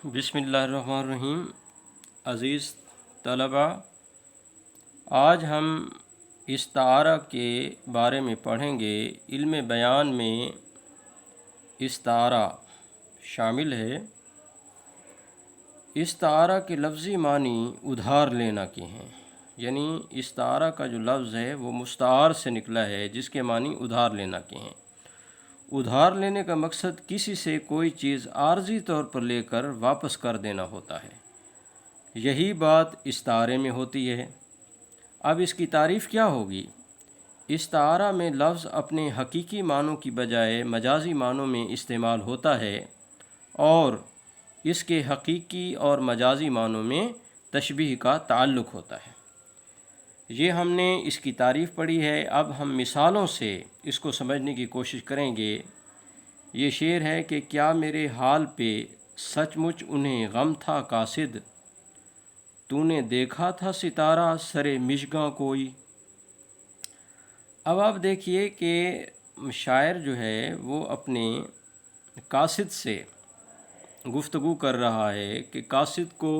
بسم اللہ الرحمن الرحیم۔ عزیز طلبہ، آج ہم استعارہ کے بارے میں پڑھیں گے۔ علم بیان میں استعارہ شامل ہے۔ استعارہ کے لفظی معنی ادھار لینا کے ہیں، یعنی استعارہ کا جو لفظ ہے وہ مستعار سے نکلا ہے، جس کے معنی ادھار لینا کے ہیں۔ ادھار لینے کا مقصد کسی سے کوئی چیز عارضی طور پر لے کر واپس کر دینا ہوتا ہے۔ یہی بات استعارے میں ہوتی ہے۔ اب اس کی تعریف کیا ہوگی؟ استعارہ میں لفظ اپنے حقیقی معنوں کی بجائے مجازی معنوں میں استعمال ہوتا ہے، اور اس کے حقیقی اور مجازی معنوں میں تشبیہ کا تعلق ہوتا ہے۔ یہ ہم نے اس کی تعریف پڑھی ہے۔ اب ہم مثالوں سے اس کو سمجھنے کی کوشش کریں گے۔ یہ شعر ہے کہ کیا میرے حال پہ سچ مچ انہیں غم تھا قاصد، تو نے دیکھا تھا ستارہ سرے مژگاں کوئی۔ اب آپ دیکھیے کہ شاعر جو ہے وہ اپنے قاصد سے گفتگو کر رہا ہے کہ قاصد کو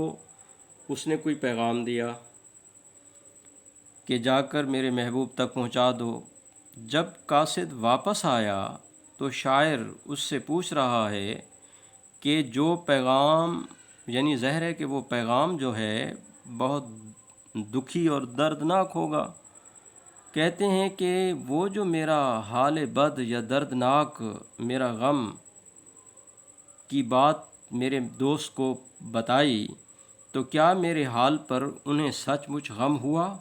اس نے کوئی پیغام دیا کہ جا کر میرے محبوب تک پہنچا دو۔ جب قاصد واپس آیا تو شاعر اس سے پوچھ رہا ہے کہ جو پیغام، یعنی ظاہر ہے کہ وہ پیغام جو ہے بہت دکھی اور دردناک ہوگا۔ کہتے ہیں کہ وہ جو میرا حال بد یا دردناک، میرا غم کی بات میرے دوست کو بتائی، تو کیا میرے حال پر انہیں سچ مچ غم ہوا؟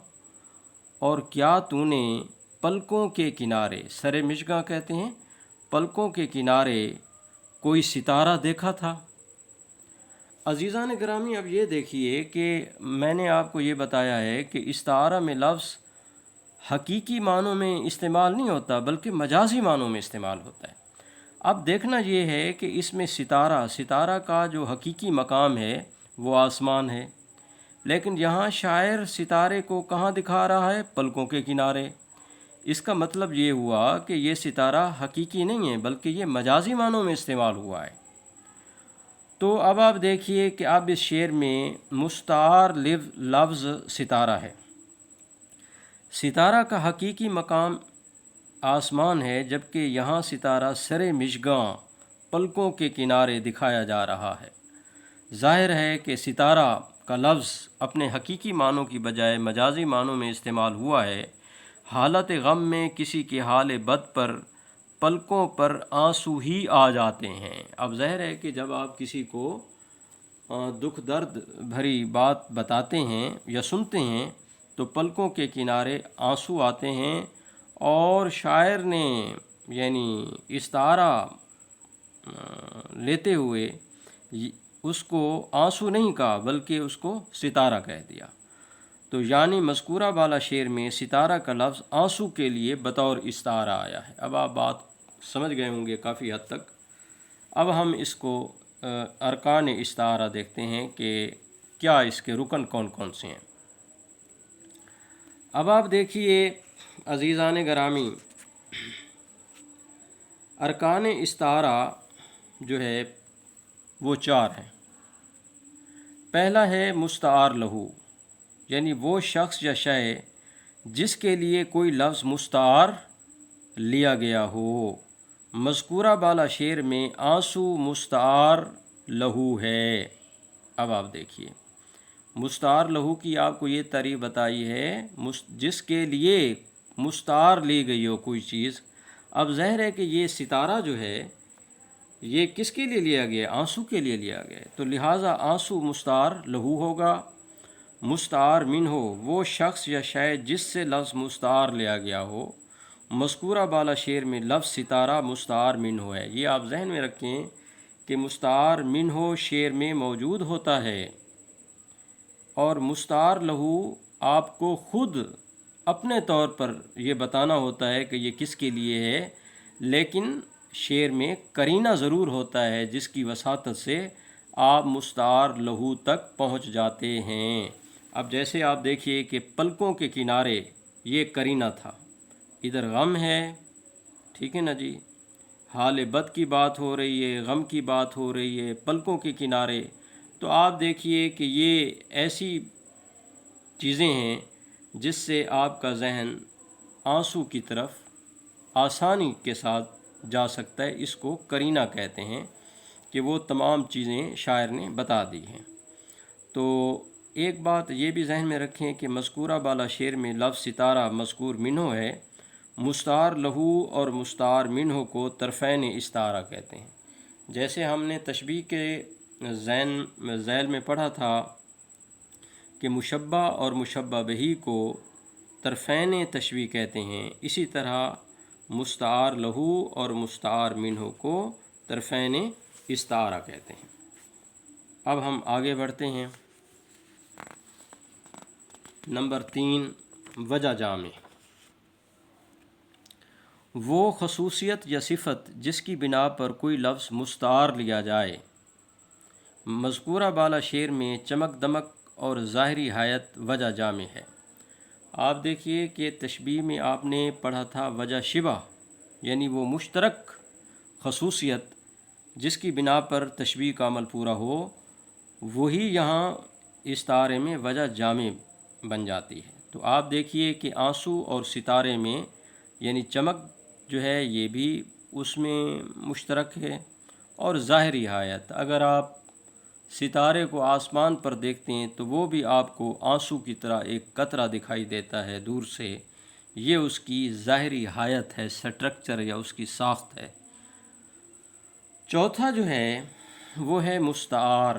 اور کیا تو نے پلکوں کے کنارے، سر مژگاں کہتے ہیں، پلکوں کے کنارے کوئی ستارہ دیکھا تھا؟ عزیزان گرامی، اب یہ دیکھیے کہ میں نے آپ کو یہ بتایا ہے کہ استعارہ میں لفظ حقیقی معنوں میں استعمال نہیں ہوتا بلکہ مجازی معنوں میں استعمال ہوتا ہے۔ اب دیکھنا یہ ہے کہ اس میں ستارہ کا جو حقیقی مقام ہے وہ آسمان ہے، لیکن یہاں شاعر ستارے کو کہاں دکھا رہا ہے؟ پلکوں کے کنارے۔ اس کا مطلب یہ ہوا کہ یہ ستارہ حقیقی نہیں ہے بلکہ یہ مجازی معنوں میں استعمال ہوا ہے۔ تو اب آپ دیکھیے کہ اب اس شعر میں مستعار لفظ ستارہ ہے۔ ستارہ کا حقیقی مقام آسمان ہے، جبکہ یہاں ستارہ سر مژگاں، پلکوں کے کنارے دکھایا جا رہا ہے۔ ظاہر ہے کہ ستارہ کا لفظ اپنے حقیقی معنوں کی بجائے مجازی معنوں میں استعمال ہوا ہے۔ حالت غم میں کسی کے حال بد پر پلکوں پر آنسو ہی آ جاتے ہیں۔ اب ظاہر ہے کہ جب آپ کسی کو دکھ درد بھری بات بتاتے ہیں یا سنتے ہیں تو پلکوں کے کنارے آنسو آتے ہیں، اور شاعر نے یعنی استعارہ لیتے ہوئے اس کو آنسو نہیں کہا بلکہ اس کو ستارہ کہہ دیا۔ تو یعنی مذکورہ بالا شعر میں ستارہ کا لفظ آنسو کے لیے بطور استعارہ آیا ہے۔ اب آپ بات سمجھ گئے ہوں گے کافی حد تک۔ اب ہم اس کو ارکان استعارہ دیکھتے ہیں کہ کیا اس کے رکن کون کون سے ہیں۔ اب آپ دیکھیے عزیزان گرامی، ارکان استعارہ جو ہے وہ 4 ہیں۔ پہلا ہے مستعار لہو، یعنی وہ شخص یا شے جس کے لیے کوئی لفظ مستعار لیا گیا ہو۔ مذکورہ بالا شعر میں آنسو مستعار لہو ہے۔ اب آپ دیکھیے مستعار لہو کی آپ کو یہ تعریف بتائی ہے، جس کے لیے مستعار لی گئی ہو کوئی چیز۔ اب ظاہر ہے کہ یہ ستارہ جو ہے یہ کس کے لیے لیا گیا؟ آنسو کے لیے لیا گیا، تو لہٰذا آنسو مستعار لہو ہوگا۔ مستعار منہ وہ شخص یا شے جس سے لفظ مستعار لیا گیا ہو۔ مذکورہ بالا شعر میں لفظ ستارہ مستعار منہ ہے۔ یہ آپ ذہن میں رکھیں کہ مستعار منہ شعر میں موجود ہوتا ہے، اور مستعار لہو آپ کو خود اپنے طور پر یہ بتانا ہوتا ہے کہ یہ کس کے لیے ہے، لیکن شعر میں قرینہ ضرور ہوتا ہے جس کی وساطت سے آپ مستعار لہو تک پہنچ جاتے ہیں۔ اب جیسے آپ دیکھیے کہ پلکوں کے کنارے، یہ قرینہ تھا، ادھر غم ہے، ٹھیک ہے نا جی، حال بد کی بات ہو رہی ہے، غم کی بات ہو رہی ہے، پلکوں کے کنارے، تو آپ دیکھیے کہ یہ ایسی چیزیں ہیں جس سے آپ کا ذہن آنسو کی طرف آسانی کے ساتھ جا سکتا ہے. اس کو قرینہ کہتے ہیں کہ وہ تمام چیزیں شاعر نے بتا دی ہیں. تو ایک بات یہ بھی ذہن میں رکھیں کہ مذکورہ بالا شعر میں لفظ ستارہ مذکور منہ ہے. مستعار لہو اور مستعار منہ کو طرفین استعارہ کہتے ہیں. جیسے ہم نے تشبیہ کے ذیل میں پڑھا تھا کہ مشبہ اور مشبہ بہی کو طرفین تشبیہ کہتے ہیں، اسی طرح مستعار لہو اور مستعار منہ کو طرفین استعارہ کہتے ہیں. اب ہم آگے بڑھتے ہیں. نمبر 3، وجہ جامع. وہ خصوصیت یا صفت جس کی بنا پر کوئی لفظ مستعار لیا جائے. مذکورہ بالا شعر میں چمک دمک اور ظاہری حیت وجہ جامع ہے. آپ دیکھیے کہ تشبیہ میں آپ نے پڑھا تھا وجہ شبہ، یعنی وہ مشترک خصوصیت جس کی بنا پر تشبیہ کا عمل پورا ہو، وہی یہاں استعارے میں وجہ جامع بن جاتی ہے. تو آپ دیکھیے کہ آنسو اور ستارے میں یعنی چمک جو ہے یہ بھی اس میں مشترک ہے، اور ظاہری حیت، اگر آپ ستارے کو آسمان پر دیکھتے ہیں تو وہ بھی آپ کو آنسو کی طرح ایک قطرہ دکھائی دیتا ہے دور سے. یہ اس کی ظاہری حیت ہے، سٹرکچر یا اس کی ساخت ہے. چوتھا جو ہے وہ ہے مستعار،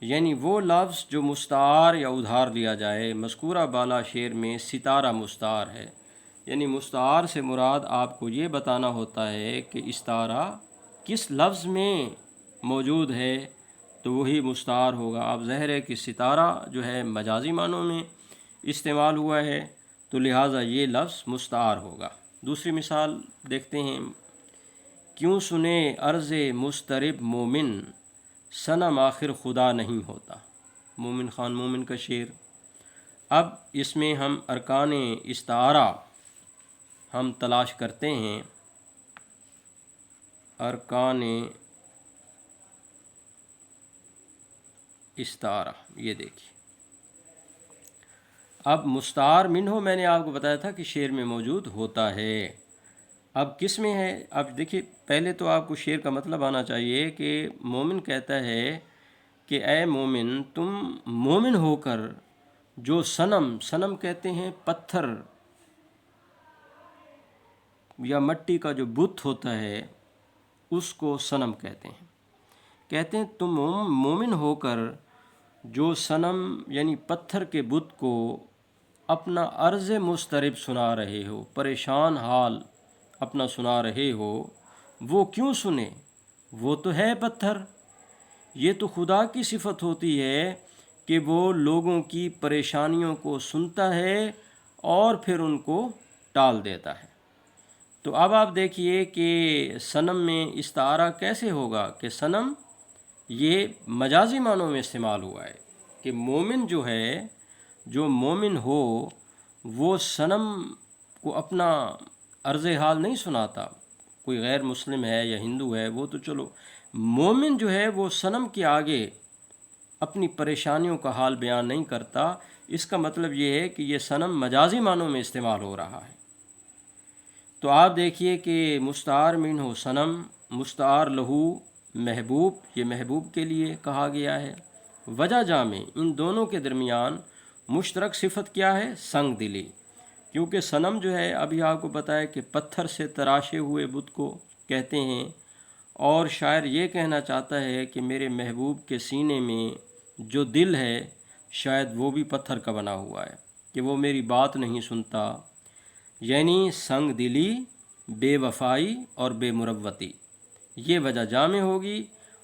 یعنی وہ لفظ جو مستعار یا ادھار لیا جائے. مذکورہ بالا شعر میں ستارہ مستعار ہے، یعنی مستعار سے مراد آپ کو یہ بتانا ہوتا ہے کہ استعارہ کس لفظ میں موجود ہے تو وہی مستعار ہوگا. اب ظاہر ہے کہ ستارہ جو ہے مجازی معنوں میں استعمال ہوا ہے، تو لہٰذا یہ لفظ مستعار ہوگا. دوسری مثال دیکھتے ہیں. کیوں سنے عرض مضطرب مومن، صنم آخر خدا نہیں ہوتا. مومن خان مومن کا شعر. اب اس میں ہم ارکان استعارہ ہم تلاش کرتے ہیں. ارکان استعارہ یہ دیکھیے. اب مستعار منہ میں نے آپ کو بتایا تھا کہ شعر میں موجود ہوتا ہے. اب کس میں ہے؟ اب دیکھیے پہلے تو آپ کو شعر کا مطلب آنا چاہیے کہ مومن کہتا ہے کہ اے مومن، تم مومن ہو کر جو صنم کہتے ہیں پتھر یا مٹی کا جو بت ہوتا ہے اس کو صنم کہتے ہیں. کہتے ہیں تم مومن ہو کر جو صنم یعنی پتھر کے بت کو اپنا عرض مضطرب سنا رہے ہو، پریشان حال اپنا سنا رہے ہو، وہ کیوں سنے؟ وہ تو ہے پتھر. یہ تو خدا کی صفت ہوتی ہے کہ وہ لوگوں کی پریشانیوں کو سنتا ہے اور پھر ان کو ٹال دیتا ہے. تو اب آپ دیکھیے کہ صنم میں استعارہ کیسے ہوگا کہ صنم یہ مجازی معنوں میں استعمال ہوا ہے کہ مومن جو ہے، جو مومن ہو وہ صنم کو اپنا عرض حال نہیں سناتا. کوئی غیر مسلم ہے یا ہندو ہے وہ تو چلو، مومن جو ہے وہ صنم کے آگے اپنی پریشانیوں کا حال بیان نہیں کرتا. اس کا مطلب یہ ہے کہ یہ صنم مجازی معنوں میں استعمال ہو رہا ہے. تو آپ دیکھیے کہ مستعار منہ صنم، مستعار لہو محبوب، یہ محبوب کے لیے کہا گیا ہے. وجہ جامع، ان دونوں کے درمیان مشترک صفت کیا ہے؟ سنگ دلی. کیونکہ صنم جو ہے ابھی آپ کو بتایا کہ پتھر سے تراشے ہوئے بت کو کہتے ہیں، اور شاعر یہ کہنا چاہتا ہے کہ میرے محبوب کے سینے میں جو دل ہے شاید وہ بھی پتھر کا بنا ہوا ہے کہ وہ میری بات نہیں سنتا. یعنی سنگ دلی، بے وفائی اور بے مروتی، یہ وجہ جامع ہوگی.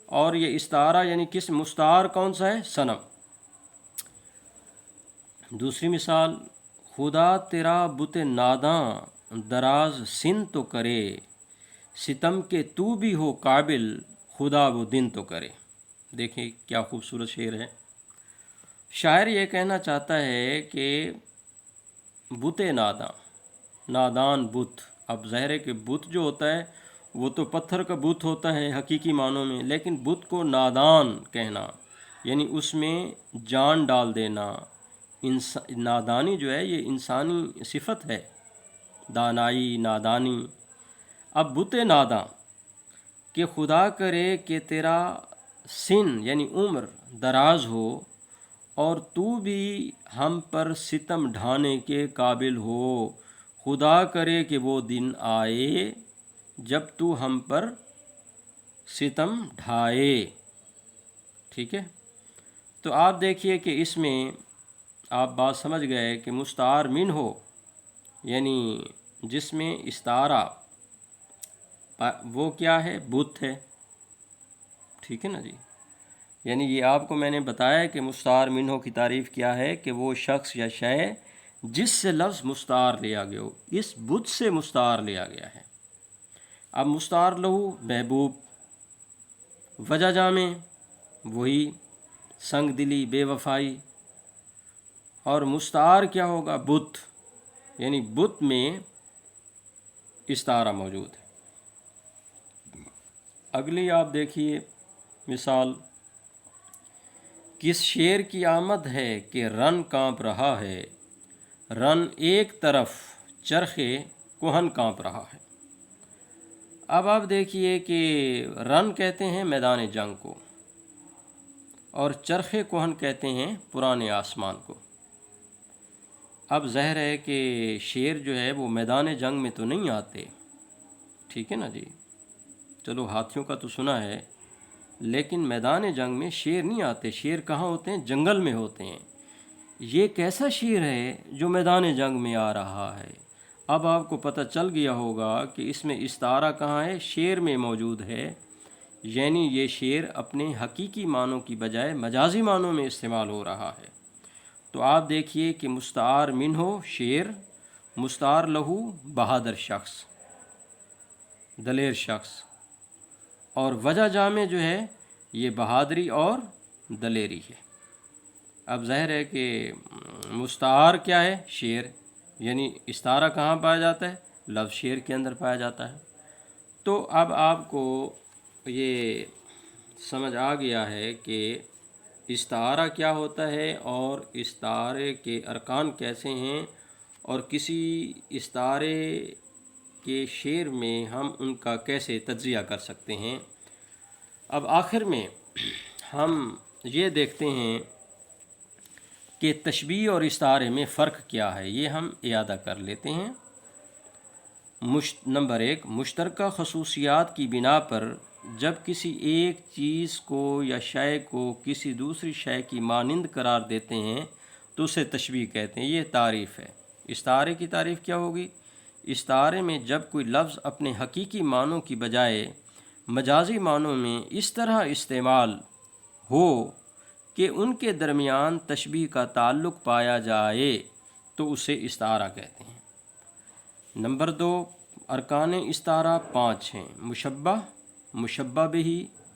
اور یہ استعارہ یعنی کس مستعار کون سا ہے؟ صنم. دوسری مثال، خدا تیرا بت ناداں دراز سن تو کرے، ستم کے تو بھی ہو قابل خدا وہ دن تو کرے. دیکھیں کیا خوبصورت شعر ہے. شاعر یہ کہنا چاہتا ہے کہ بت نادان بت. اب ظاہر ہے کہ بت جو ہوتا ہے وہ تو پتھر کا بت ہوتا ہے حقیقی معنوں میں، لیکن بت کو نادان کہنا یعنی اس میں جان ڈال دینا۔ نادانی جو ہے یہ انسانی صفت ہے، دانائی، نادانی۔ اب بت ناداں کہ خدا کرے کہ تیرا سن یعنی عمر دراز ہو اور تو بھی ہم پر ستم ڈھانے کے قابل ہو۔ خدا کرے کہ وہ دن آئے جب تو ہم پر ستم ڈھائے۔ ٹھیک ہے، تو آپ دیکھیے کہ اس میں آپ بات سمجھ گئے کہ مستعار من ہو یعنی جس میں استعارہ وہ کیا ہے؟ بت ہے۔ ٹھیک ہے نا جی، یعنی یہ آپ کو میں نے بتایا کہ مستعار منہ کی تعریف کیا ہے کہ وہ شخص یا شے جس سے لفظ مستعار لیا گیا ہو، اس بت سے مستعار لیا گیا ہے۔ اب مستعار لہو محبوب، وجہ جامع وہی سنگ دلی، بے وفائی، اور مستعار کیا ہوگا؟ بت، یعنی بت میں استعارہ موجود ہے۔ اگلی آپ دیکھیے مثال، کس شیر کی آمد ہے کہ رن کانپ رہا ہے، رن ایک طرف چرخے کہن کانپ رہا ہے۔ اب آپ دیکھیے کہ رن کہتے ہیں میدان جنگ کو، اور چرخے کہن کہتے ہیں پرانے آسمان کو۔ اب ظاہر ہے کہ شیر جو ہے وہ میدان جنگ میں تو نہیں آتے، ٹھیک ہے نا جی، چلو ہاتھیوں کا تو سنا ہے، لیکن میدان جنگ میں شیر نہیں آتے۔ شیر کہاں ہوتے ہیں؟ جنگل میں ہوتے ہیں۔ یہ کیسا شیر ہے جو میدان جنگ میں آ رہا ہے؟ اب آپ کو پتہ چل گیا ہوگا کہ اس میں استعارہ کہاں ہے؟ شیر میں موجود ہے، یعنی یہ شیر اپنے حقیقی معنوں کی بجائے مجازی معنوں میں استعمال ہو رہا ہے۔ تو آپ دیکھیے کہ مستعار منہ شیر، مستعار لہو بہادر شخص، دلیر شخص، اور وجہ جامع جو ہے یہ بہادری اور دلیری ہے۔ اب ظاہر ہے کہ مستعار کیا ہے؟ شیر، یعنی استعارہ کہاں پایا جاتا ہے؟ لفظ شیر کے اندر پایا جاتا ہے۔ تو اب آپ کو یہ سمجھ آ گیا ہے کہ استعارہ کیا ہوتا ہے اور استعارے کے ارکان کیسے ہیں، اور کسی استعارے کے شعر میں ہم ان کا کیسے تجزیہ کر سکتے ہیں۔ اب آخر میں ہم یہ دیکھتے ہیں کہ تشبیہ اور استعارے میں فرق کیا ہے، یہ ہم اعادہ کر لیتے ہیں۔ نمبر 1، مشترکہ خصوصیات کی بنا پر جب کسی ایک چیز کو یا شے کو کسی دوسری شے کی مانند قرار دیتے ہیں تو اسے تشبیہ کہتے ہیں۔ یہ تعریف ہے۔ استعارے کی تعریف کیا ہوگی؟ استعارے میں جب کوئی لفظ اپنے حقیقی معنوں کی بجائے مجازی معنوں میں اس طرح استعمال ہو کہ ان کے درمیان تشبیہ کا تعلق پایا جائے تو اسے استعارہ کہتے ہیں۔ نمبر 2، ارکان استعارہ 5 ہیں: مشبہ، مشبہ بہ،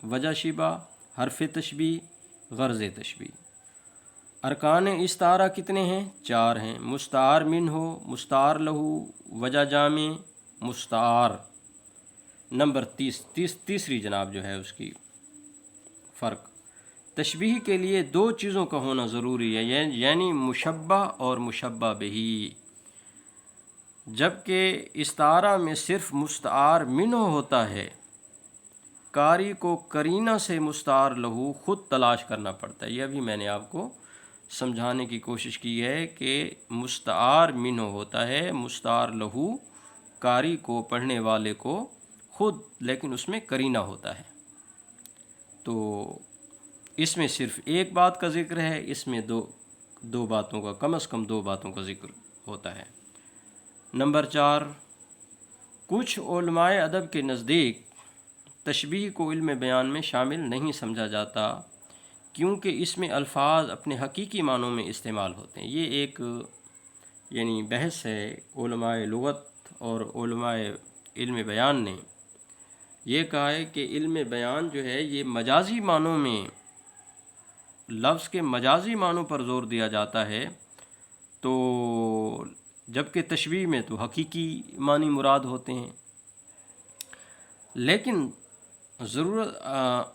وجہ شبہ، حرف تشبیہ، غرض تشبیہ۔ ارکان استعارہ کتنے ہیں؟ 4 ہیں: مستعار منہ، مستعار لہو، وجہ جامع، مستعار۔ نمبر 30 جناب جو ہے اس کی فرق، تشبیہ کے لیے 2 چیزوں کا ہونا ضروری ہے، یعنی مشبہ اور مشبہ بہ، جبکہ استعارہ میں صرف مستعار منہ ہوتا ہے۔ قاری کو قرینہ سے مستعار لہو خود تلاش کرنا پڑتا ہے۔ یہ بھی میں نے آپ کو سمجھانے کی کوشش کی ہے کہ مستعار منہ ہوتا ہے، مستعار لہو قاری کو، پڑھنے والے کو خود، لیکن اس میں قرینہ ہوتا ہے۔ تو اس میں صرف ایک بات کا ذکر ہے، اس میں دو باتوں کا، کم از کم 2 باتوں کا ذکر ہوتا ہے۔ نمبر 4، کچھ علماء ادب کے نزدیک تشبیہ کو علم بیان میں شامل نہیں سمجھا جاتا کیونکہ اس میں الفاظ اپنے حقیقی معنوں میں استعمال ہوتے ہیں۔ یہ ایک یعنی بحث ہے علماء لغت اور علماء علم بیان نے یہ کہا ہے کہ علم بیان جو ہے یہ مجازی معنوں میں، لفظ کے مجازی معنوں پر زور دیا جاتا ہے، تو جبکہ تشبیہ میں تو حقیقی معنی مراد ہوتے ہیں۔ لیکن ضرورت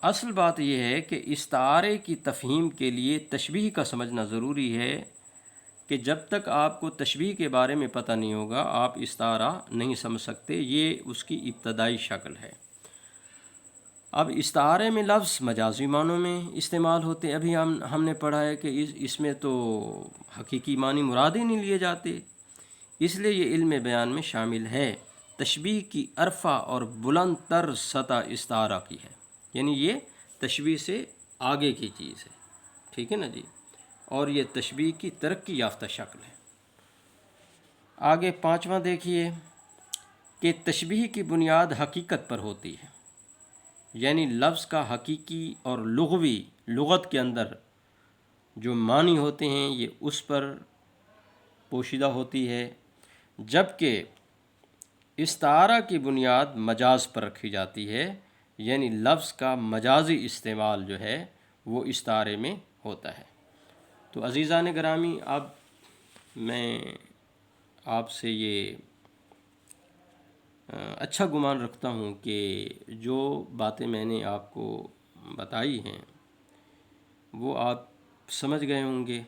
اصل بات یہ ہے کہ استعارے کی تفہیم کے لیے تشبیہ کا سمجھنا ضروری ہے، کہ جب تک آپ کو تشبیہ کے بارے میں پتہ نہیں ہوگا آپ استعارہ نہیں سمجھ سکتے۔ یہ اس کی ابتدائی شکل ہے۔ اب استعارے میں لفظ مجازی معنوں میں استعمال ہوتے ہیں۔ ابھی ہم نے پڑھا ہے کہ اس میں تو حقیقی معنی مراد ہی نہیں لیے جاتے، اس لیے یہ علم بیان میں شامل ہے۔ تشبیہ کی ارفع اور بلند تر سطح استعارہ کی ہے، یعنی یہ تشبیہ سے آگے کی چیز ہے، ٹھیک ہے نا جی، اور یہ تشبیہ کی ترقی یافتہ شکل ہے۔ آگے پانچواں دیکھیے کہ تشبیہ کی بنیاد حقیقت پر ہوتی ہے، یعنی لفظ کا حقیقی اور لغوی لغت کے اندر جو معنی ہوتے ہیں یہ اس پر پوشیدہ ہوتی ہے، جبکہ استعارہ کی بنیاد مجاز پر رکھی جاتی ہے، یعنی لفظ کا مجازی استعمال جو ہے وہ استعارے میں ہوتا ہے۔ تو عزیزان گرامی، اب میں آپ سے یہ اچھا گمان رکھتا ہوں کہ جو باتیں میں نے آپ کو بتائی ہیں وہ آپ سمجھ گئے ہوں گے۔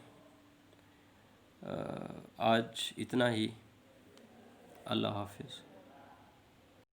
آج اتنا ہی، اللہ حافظ۔